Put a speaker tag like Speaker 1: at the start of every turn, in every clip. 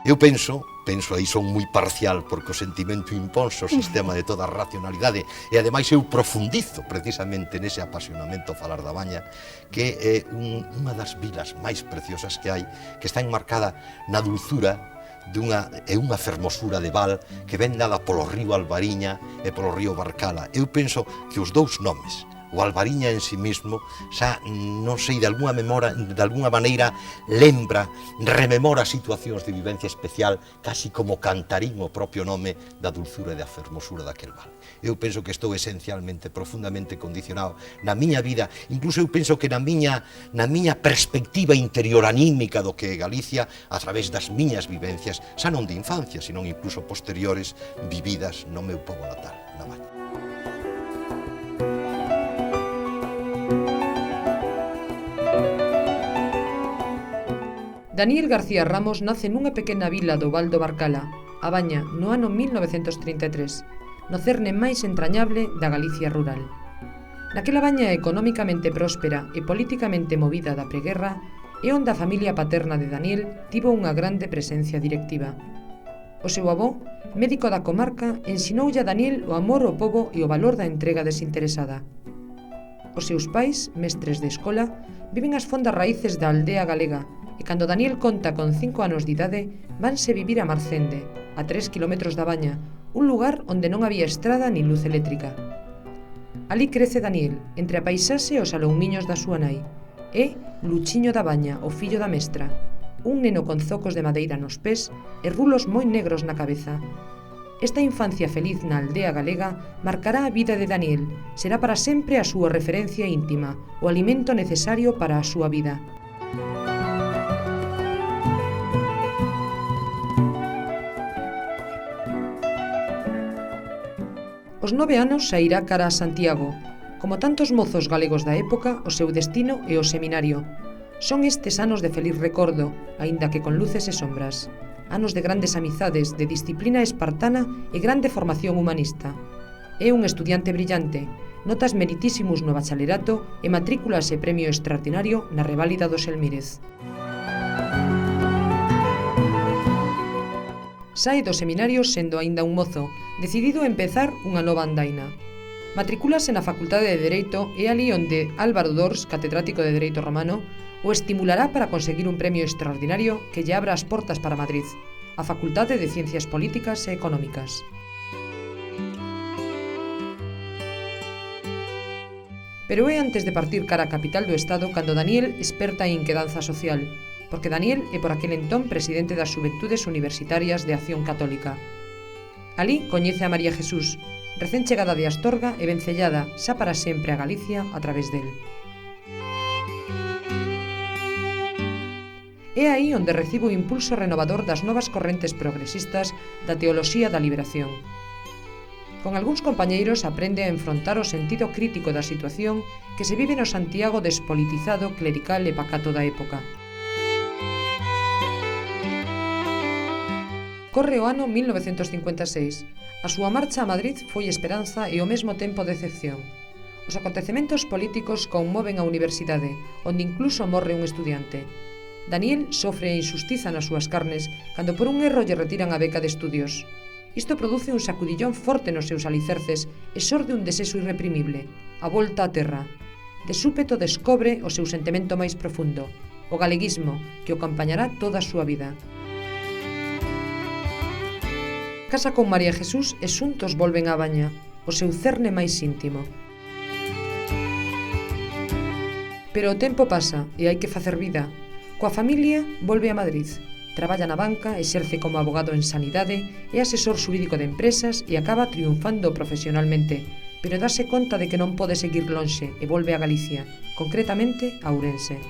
Speaker 1: Eu penso, aí son moi parcial, porque o sentimento imponse o sistema de toda a racionalidade, e ademais eu profundizo precisamente nese apasionamento a falar da Baña, que é unha das vilas máis preciosas que hai, que está enmarcada na dulzura e unha fermosura de val que ven dada polo río Albariña e polo río Barcala. Eu penso que os dous nomes, o Albariña en si mismo, xa, non sei, de alguna maneira rememora situacións de vivencia especial, casi como cantarín o propio nome da dulzura e da fermosura daquel val. Eu penso que estou esencialmente, profundamente condicionado na miña vida, incluso eu penso que na miña perspectiva interior anímica do que é Galicia, a través das miñas vivencias, xa non de infancia, senón incluso posteriores, vividas no meu pobo natal, na Baña.
Speaker 2: Daniel García Ramos nace nunha pequena vila do Val do Barcala, a Baña, no ano 1933, no cerne máis entrañable da Galicia rural. Naquela Baña economicamente próspera e politicamente movida da preguerra, é onde a familia paterna de Daniel tivo unha grande presencia directiva. O seu avó, médico da comarca, ensinoulle a Daniel o amor ao pobo e o valor da entrega desinteresada. Os seus pais, mestres de escola, viven as fondas raíces da aldea galega, e cando Daniel conta con 5 anos de idade, vanse vivir a Marcende, a 3 kilómetros da Baña, un lugar onde non había estrada nin luz eléctrica. Alí crece Daniel, entre a paisaxe e os aloumiños da súa nai. É Luchiño da Baña, o fillo da mestra, un neno con zocos de madeira nos pés e rulos moi negros na cabeza. Esta infancia feliz na aldea galega marcará a vida de Daniel, será para sempre a súa referencia íntima, o alimento necesario para a súa vida. Aos 9 anos sairá cara a Santiago. Como tantos mozos galegos da época, o seu destino é o seminario. Son estes anos de feliz recordo, aínda que con luces e sombras. Anos de grandes amizades, de disciplina espartana e grande formación humanista. É un estudiante brillante, notas meritísimus no bacharelato e matrículas e premio extraordinario na reválida do Selmírez. Sae do seminario sendo aínda un mozo, decidido a empezar unha nova andaina. Matricúlase na Facultade de Dereito e ali onde Álvaro Dors, catedrático de Dereito Romano, o estimulará para conseguir un premio extraordinario que lle abra as portas para Madrid, a Facultade de Ciencias Políticas e Económicas. Pero é antes de partir cara a capital do Estado cando Daniel esperta a inquedanza social, porque Daniel é por aquel entón presidente das Xuventudes Universitarias de Acción Católica. Alí coñece a María Jesús, recén chegada de Astorga e vencellada xa para sempre a Galicia a través del. É aí onde recibe o impulso renovador das novas correntes progresistas da teoloxía da liberación. Con algúns compañeiros aprende a enfrontar o sentido crítico da situación que se vive no Santiago despolitizado, clerical e pacato da época. Corre o ano 1956. A súa marcha a Madrid foi esperanza e ao mesmo tempo decepción. Os acontecementos políticos conmoven a universidade, onde incluso morre un estudiante. Daniel sofre a injustiza nas súas carnes cando por un erro lle retiran a beca de estudios. Isto produce un sacudillón forte nos seus alicerces e xorde un desexo irreprimible, a volta á terra. De súpeto descobre o seu sentimento máis profundo, o galeguismo, que o acompañará toda a súa vida. Casa con María Jesús e xuntos volven á Baña, o seu cerne máis íntimo. Pero o tempo pasa e hai que facer vida. Coa familia volve a Madrid, traballa na banca, exerce como abogado en sanidade, é asesor xurídico de empresas e acaba triunfando profesionalmente, pero dáse conta de que non pode seguir lonxe e volve a Galicia, concretamente a Ourense.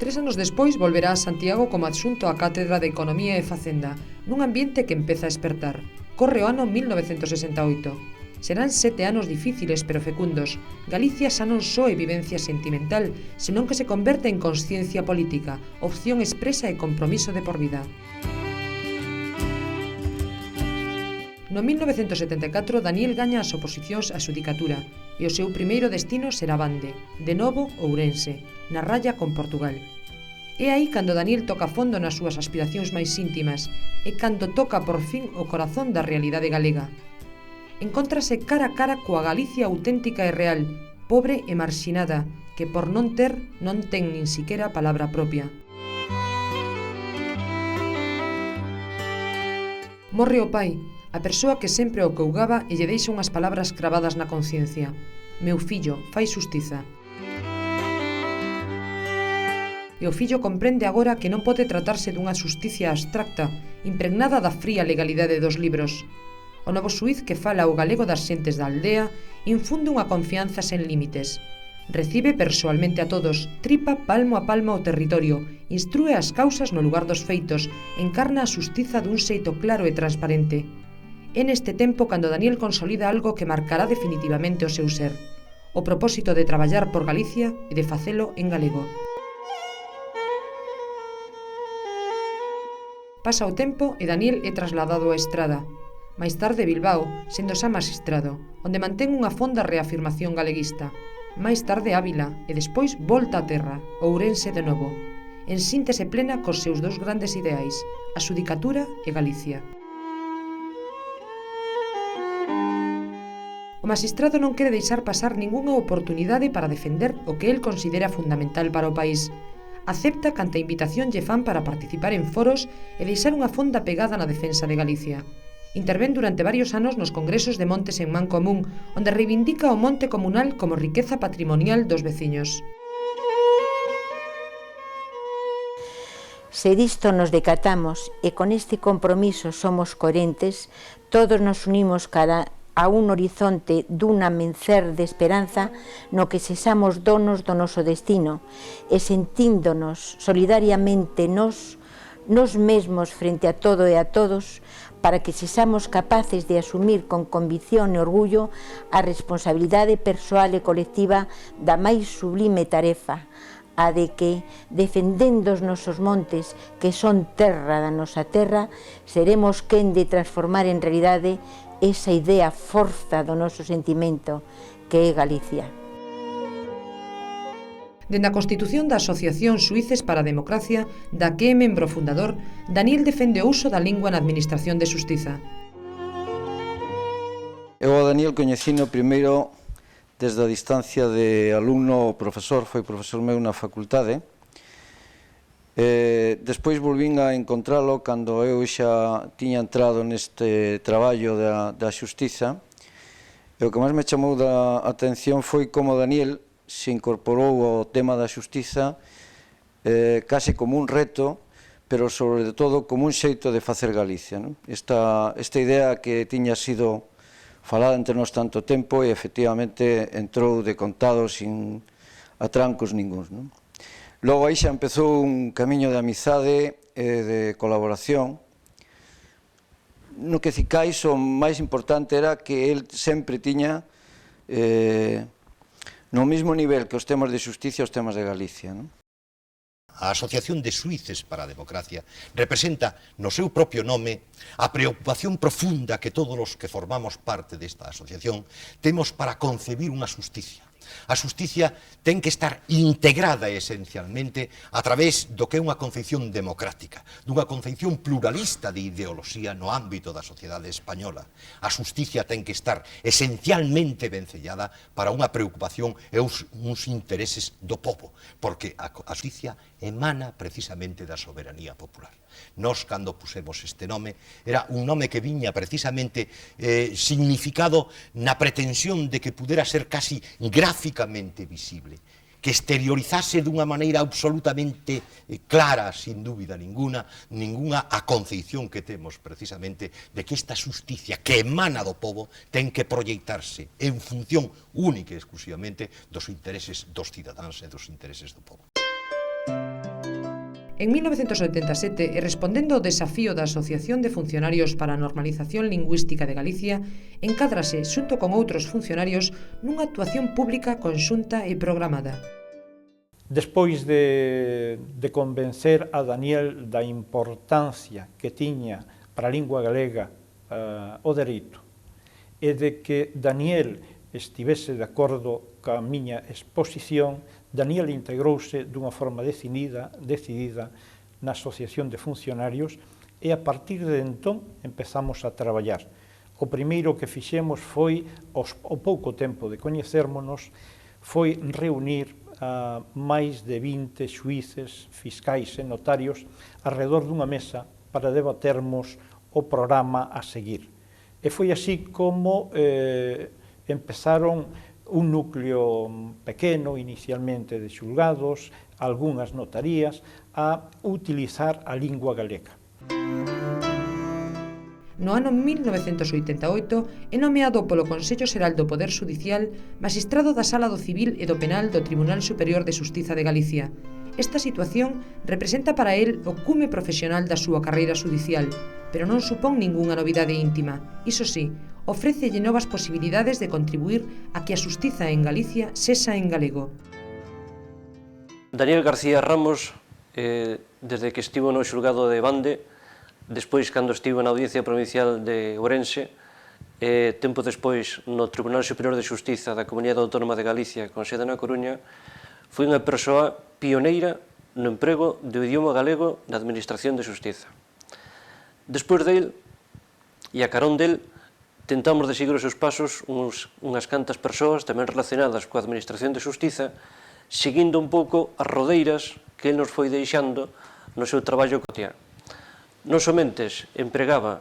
Speaker 2: 3 anos despois volverá a Santiago como adxunto á Cátedra de Economía e Facenda, nun ambiente que empeza a espertar. Corre o ano 1968. Serán 7 anos difíciles pero fecundos. Galicia xa non só é vivencia sentimental, senón que se converte en consciencia política, opción expresa e compromiso de por vida. No 1974, Daniel gaña as oposicións á xudicatura e o seu primeiro destino será Bande, de novo Ourense, na raya con Portugal. É aí cando Daniel toca fondo nas súas aspiracións máis íntimas e cando toca por fin o corazón da realidade galega. Encóntrase cara a cara coa Galicia auténtica e real, pobre e marxinada, que por non ter non ten nin siquera palabra propia. Morre o pai, a persoa que sempre o cougaba e lle deixa unhas palabras cravadas na conciencia. Meu fillo, fai xustiza. E o fillo comprende agora que non pode tratarse dunha xusticia abstracta, impregnada da fría legalidade dos libros. O novo xuíz que fala o galego das xentes da aldea infunde unha confianza sen límites. Recibe persoalmente a todos, tripa palmo a palmo o territorio, instrúe as causas no lugar dos feitos, encarna a xustiza dun xeito claro e transparente. É neste tempo cando Daniel consolida algo que marcará definitivamente o seu ser: o propósito de traballar por Galicia e de facelo en galego. Pasa o tempo e Daniel é trasladado a Estrada, máis tarde Bilbao, sendo xa magistrado, onde mantén unha fonda reafirmación galeguista. Máis tarde Ávila e despois volta a terra, Ourense de novo, en síntese plena cos seus dous grandes ideais, a xudicatura e Galicia. O magistrado non quere deixar pasar ningunha oportunidade para defender o que el considera fundamental para o país. Acepta canta invitación lle fan para participar en foros e deixar unha fonda pegada na defensa de Galicia. Intervén durante varios anos nos congresos de montes en man común, onde reivindica o monte comunal como riqueza patrimonial dos veciños.
Speaker 3: Se disto nos decatamos e con este compromiso somos coherentes, todos nos unimos cara a un horizonte dun amencer de esperanza no que sexamos donos do noso destino e sentíndonos solidariamente nos mesmos frente a todo e a todos para que sexamos capaces de asumir con convicción e orgullo a responsabilidade persoal e colectiva da máis sublime tarefa, a de que, defendendo os nosos montes, que son terra da nosa terra, seremos quen de transformar en realidade esa idea forza do noso sentimento, que é Galicia.
Speaker 2: Dende a constitución da Asociación Suíces para a Democracia, da que é membro fundador, Daniel defende o uso da lingua na administración de xustiza.
Speaker 4: Eu a Daniel coñecino primeiro desde a distancia de alumno ao profesor, foi profesor meu na facultade. Despois volvín a encontralo cando eu xa tiña entrado neste traballo da xustiza. E o que máis me chamou da atención foi como Daniel se incorporou ao tema da xustiza case como un reto, pero sobre todo como un xeito de facer Galicia. Esta idea que tiña sido falada entre nós tanto tempo e efectivamente entrou de contado sin atrancos ningúns. Logo aí xa empezou un camiño de amizade e de colaboración, no que cicais o máis importante era que el sempre tiña no mesmo nivel que os temas de xusticia os temas de Galicia.
Speaker 1: A Asociación de Suíces para a Democracia representa no seu propio nome a preocupación profunda que todos os que formamos parte desta asociación temos para concebir unha xusticia. A xusticia ten que estar integrada esencialmente a través do que é unha concepción democrática, dunha concepción pluralista de ideoloxía no ámbito da sociedade española. A xusticia ten que estar esencialmente vencellada para unha preocupación e uns intereses do povo, porque a xusticia emana precisamente da soberanía popular. Nós, cando pusemos este nome, era un nome que viña precisamente significado na pretensión de que pudera ser casi gráficamente visible, que exteriorizase dunha maneira absolutamente clara, sin dúbida ningunha a concepción que temos precisamente de que esta xusticia que emana do povo ten que proyectarse en función única e exclusivamente dos intereses dos cidadáns e dos intereses do povo.
Speaker 2: En 1987, e respondendo ao desafío da Asociación de Funcionarios para a Normalización Lingüística de Galicia, encádrase, xunto con outros funcionarios, nunha actuación pública conxunta e programada.
Speaker 5: Despois de convencer a Daniel da importancia que tiña para a lingua galega o dereito e de que Daniel estivese de acordo ca miña exposición, Daniel integrouse dunha forma decidida na Asociación de Funcionarios e a partir de entón empezamos a traballar. O primeiro que fixemos foi, ao pouco tempo de coñecérmonos, foi reunir a máis de 20 xuíces, fiscais e notarios alrededor dunha mesa para debatermos o programa a seguir. E foi así como empezaron un núcleo pequeno, inicialmente de xulgados, algunhas notarías, a utilizar a lingua galega.
Speaker 2: No ano 1988 é nomeado polo Consello Xeral do Poder Xudicial magistrado da Sala do Civil e do Penal do Tribunal Superior de Xustiza de Galicia. Esta situación representa para el o cume profesional da súa carreira xudicial, pero non supón ningunha novidade íntima. Iso sí, ofrécelle novas posibilidades de contribuir a que a xustiza en Galicia sexa en galego.
Speaker 6: Daniel García Ramos, desde que estivo no xulgado de Bande, despois cando estivo na Audiencia Provincial de Ourense, tempo despois no Tribunal Superior de Xustiza da Comunidade Autónoma de Galicia, con sede na Coruña, foi unha persoa pioneira no emprego do idioma galego na Administración de Xustiza. Despois del, e a carón del, tentamos de seguir os seus pasos unhas cantas persoas tamén relacionadas coa Administración de Xustiza, seguindo un pouco as rodeiras que el nos foi deixando no seu traballo cotidiano. Non somente empregaba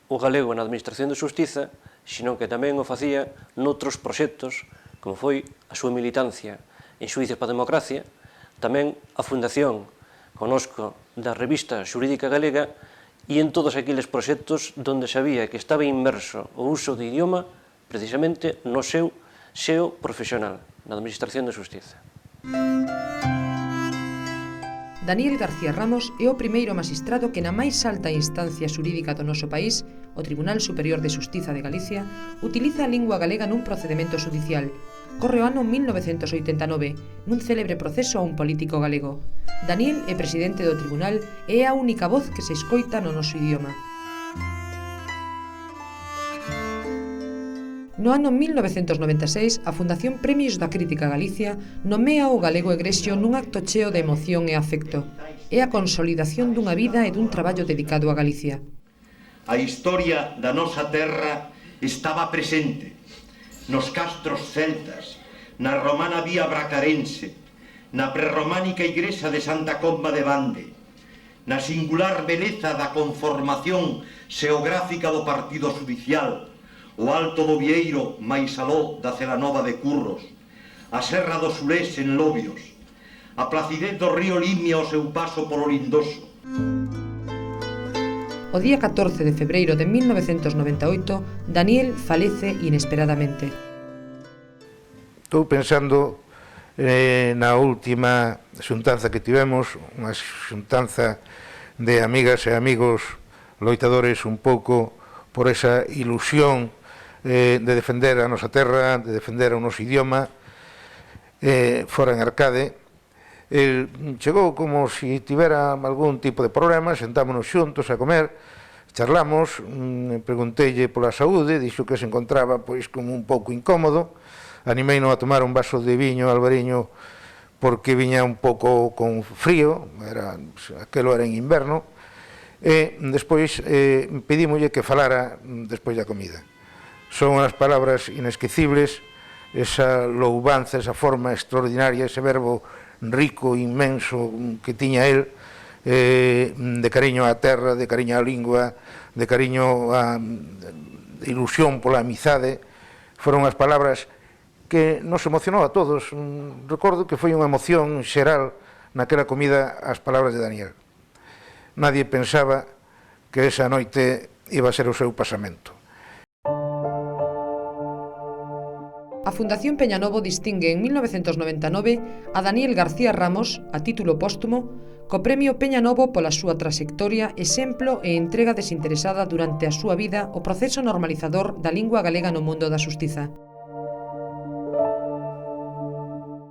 Speaker 6: o galego na Administración de Xustiza, sino que tamén o facía noutros proxectos, como foi a súa militancia en Xuíces para a Democracia, tamén a fundación conosco da revista Xurídica Galega e en todos aqueles proxectos onde sabía que estaba inmerso o uso de idioma precisamente no seu xeo profesional na Administración de Xustiza.
Speaker 2: Daniel García Ramos é o primeiro magistrado que na máis alta instancia xurídica do noso país, o Tribunal Superior de Xustiza de Galicia, utiliza a lingua galega nun procedemento xudicial. Corre o ano 1989, nun célebre proceso a un político galego. Daniel é presidente do tribunal e é a única voz que se escoita no noso idioma. No ano 1996, a Fundación Premios da Crítica Galicia nomea o galego egrexio nun acto cheo de emoción e afecto. É a consolidación dunha vida e dun traballo dedicado a Galicia.
Speaker 7: A historia da nosa terra estaba presente nos castros celtas, na romana vía bracarense, na prerrománica igrexa de Santa Comba de Bande, na singular beleza da conformación xeográfica do partido xudicial, o Alto do Vieiro máis aló da Celanova de Curros, a Serra do Surés en Lobios, a placidez do río Limia ao seu paso polo Lindoso.
Speaker 2: O día 14 de febreiro de 1998, Daniel falece inesperadamente.
Speaker 8: Estou pensando na última xuntanza que tivemos, unha xuntanza de amigas e amigos loitadores un pouco por esa ilusión de defender a nosa terra, de defender o noso idioma, fora en Arcade. El chegou como se tivera algún tipo de problema, sentámonos xuntos a comer, charlamos, pregunteille pola saúde, dixo que se encontraba pois como un pouco incómodo, animeino a tomar un vaso de viño albariño porque viña un pouco con frío, aquelo era en inverno, e despois pedímolle que falara despois da comida. Son as palabras inesquecibles, esa loubanza, esa forma extraordinaria, ese verbo rico, inmenso que tiña el, de cariño á terra, de cariño á lingua, de cariño á ilusión pola amizade. Foron as palabras que nos emocionou a todos. Recordo que foi unha emoción xeral naquela comida as palabras de Daniel. Nadie pensaba que esa noite iba a ser o seu pasamento.
Speaker 2: A Fundación Peñanovo distingue en 1999 a Daniel García Ramos, a título póstumo, co Premio Peñanovo pola súa traxectoria, exemplo e entrega desinteresada durante a súa vida o proceso normalizador da lingua galega no mundo da xustiza.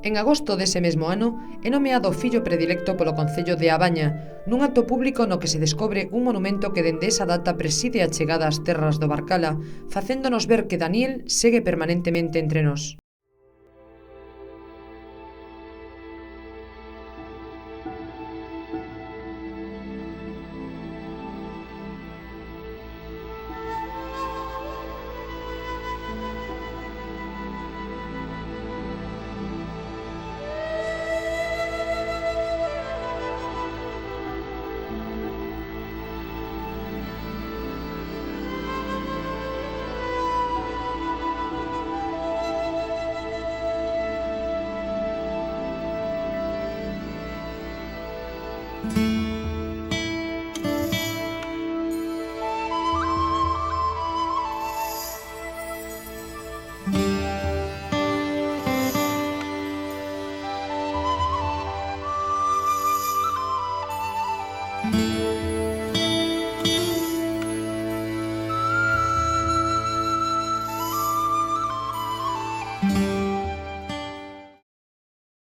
Speaker 2: En agosto dese mesmo ano, é nomeado fillo predilecto polo Concello de A Baña, nun acto público no que se descobre un monumento que dende esa data preside a chegada ás terras do Barcala, facéndonos ver que Daniel segue permanentemente entre nós.